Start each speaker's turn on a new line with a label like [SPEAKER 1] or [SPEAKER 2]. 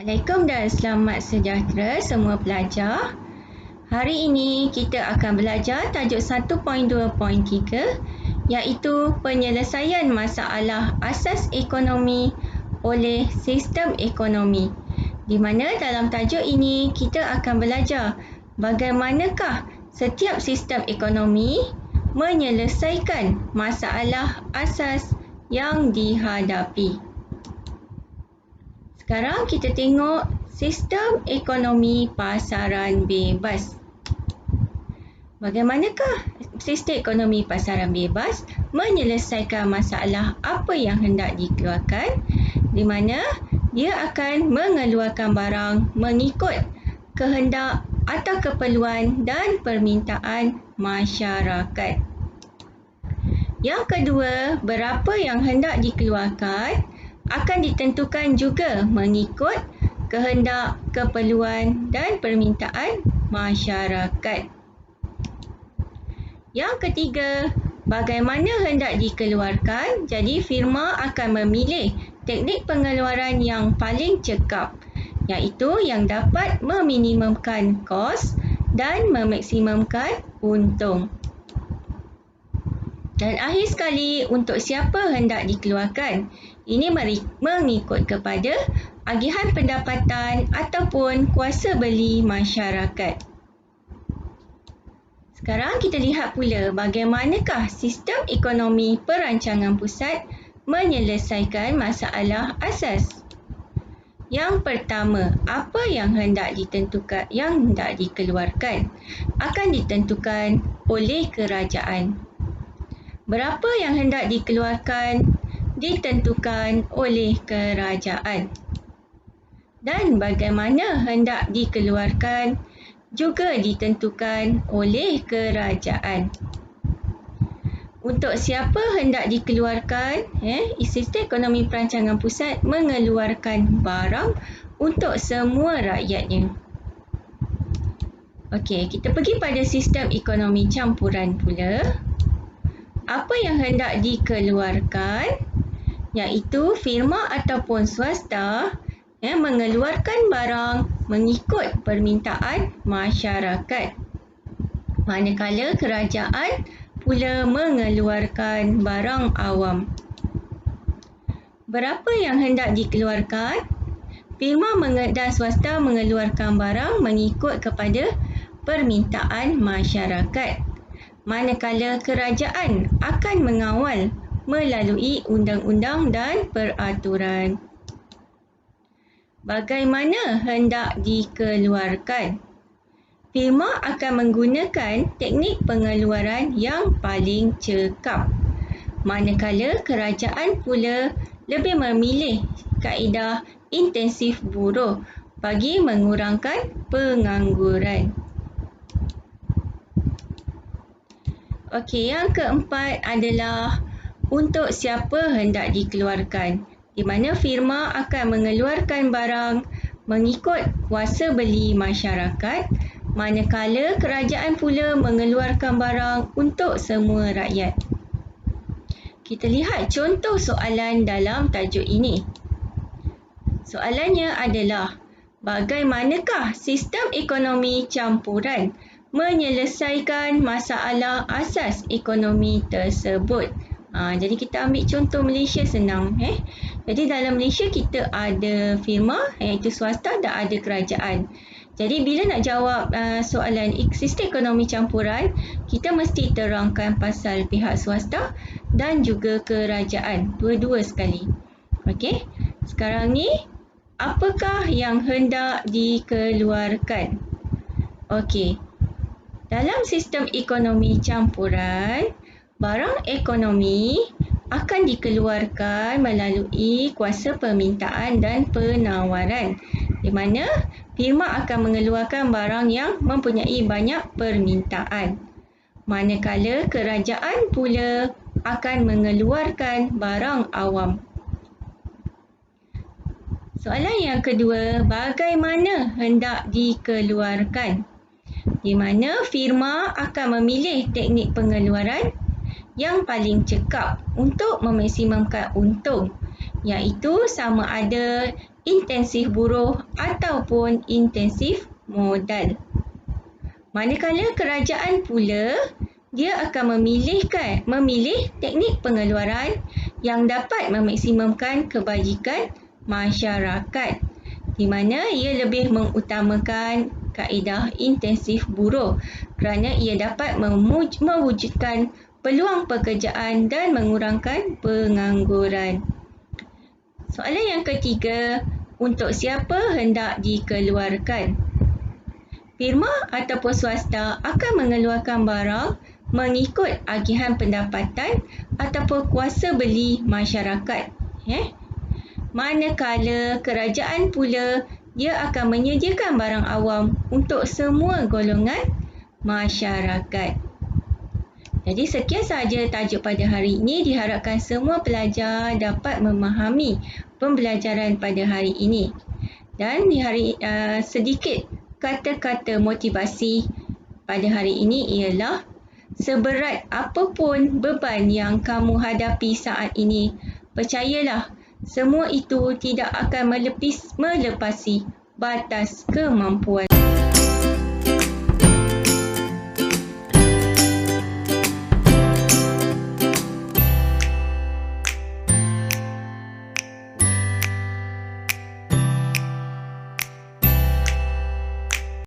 [SPEAKER 1] Assalamualaikum dan selamat sejahtera semua pelajar. Hari ini kita akan belajar tajuk 1.2.3 iaitu penyelesaian masalah asas ekonomi oleh sistem ekonomi. Di mana dalam tajuk ini kita akan belajar bagaimanakah setiap sistem ekonomi menyelesaikan masalah asas yang dihadapi. Sekarang kita tengok sistem ekonomi pasaran bebas. Bagaimanakah sistem ekonomi pasaran bebas menyelesaikan masalah apa yang hendak dikeluarkan, di mana dia akan mengeluarkan barang mengikut kehendak atau keperluan dan permintaan masyarakat. Yang kedua, berapa yang hendak dikeluarkan akan ditentukan juga mengikut kehendak, keperluan dan permintaan masyarakat. Yang ketiga, bagaimana hendak dikeluarkan, jadi firma akan memilih teknik pengeluaran yang paling cekap, iaitu yang dapat meminimumkan kos dan memaksimumkan untung. Dan akhir sekali, untuk siapa hendak dikeluarkan, ini mengikut kepada agihan pendapatan ataupun kuasa beli masyarakat. Sekarang kita lihat pula bagaimanakah sistem ekonomi perancangan pusat menyelesaikan masalah asas. Yang pertama, apa yang hendak dikeluarkan akan ditentukan oleh kerajaan. Berapa yang hendak dikeluarkan ditentukan oleh kerajaan. Dan bagaimana hendak dikeluarkan juga ditentukan oleh kerajaan. Untuk siapa hendak dikeluarkan, sistem ekonomi perancangan pusat mengeluarkan barang untuk semua rakyatnya. Okey, kita pergi pada sistem ekonomi campuran pula. Apa yang hendak dikeluarkan, iaitu firma ataupun swasta mengeluarkan barang mengikut permintaan masyarakat. Manakala kerajaan pula mengeluarkan barang awam. Berapa yang hendak dikeluarkan? Firma dan swasta mengeluarkan barang mengikut kepada permintaan masyarakat. Manakala kerajaan akan mengawal melalui undang-undang dan peraturan. Bagaimana hendak dikeluarkan? Firma akan menggunakan teknik pengeluaran yang paling cekap. Manakala kerajaan pula lebih memilih kaedah intensif buruh bagi mengurangkan pengangguran. Okey, yang keempat adalah untuk siapa hendak dikeluarkan, di mana firma akan mengeluarkan barang mengikut kuasa beli masyarakat, manakala kerajaan pula mengeluarkan barang untuk semua rakyat. Kita lihat contoh soalan dalam tajuk ini. Soalannya adalah, bagaimanakah sistem ekonomi campuran menyelesaikan masalah asas ekonomi tersebut? Jadi kita ambil contoh Malaysia senang. Jadi dalam Malaysia kita ada firma iaitu swasta dan ada kerajaan. Jadi bila nak jawab soalan sistem ekonomi campuran, kita mesti terangkan pasal pihak swasta dan juga kerajaan. Dua-dua sekali. Okey. Sekarang ni, apakah yang hendak dikeluarkan? Okey. Dalam sistem ekonomi campuran, barang ekonomi akan dikeluarkan melalui kuasa permintaan dan penawaran, di mana firma akan mengeluarkan barang yang mempunyai banyak permintaan. Manakala kerajaan pula akan mengeluarkan barang awam. Soalan yang kedua, bagaimana hendak dikeluarkan? Di mana firma akan memilih teknik pengeluaran yang paling cekap untuk memaksimumkan untung, iaitu sama ada intensif buruh ataupun intensif modal. Manakala kerajaan pula, dia akan memilih teknik pengeluaran yang dapat memaksimumkan kebajikan masyarakat, di mana ia lebih mengutamakan kaedah intensif buruh kerana ia dapat mewujudkan peluang pekerjaan dan mengurangkan pengangguran. Soalan yang ketiga, untuk siapa hendak dikeluarkan? Firma ataupun swasta akan mengeluarkan barang mengikut agihan pendapatan ataupun kuasa beli masyarakat. Manakala kerajaan pula, dia akan menyediakan barang awam untuk semua golongan masyarakat. Jadi sekian sahaja tajuk pada hari ini. Diharapkan semua pelajar dapat memahami pembelajaran pada hari ini. Dan sedikit kata-kata motivasi pada hari ini ialah, seberat apapun beban yang kamu hadapi saat ini, percayalah, semua itu tidak akan melepasi batas kemampuan.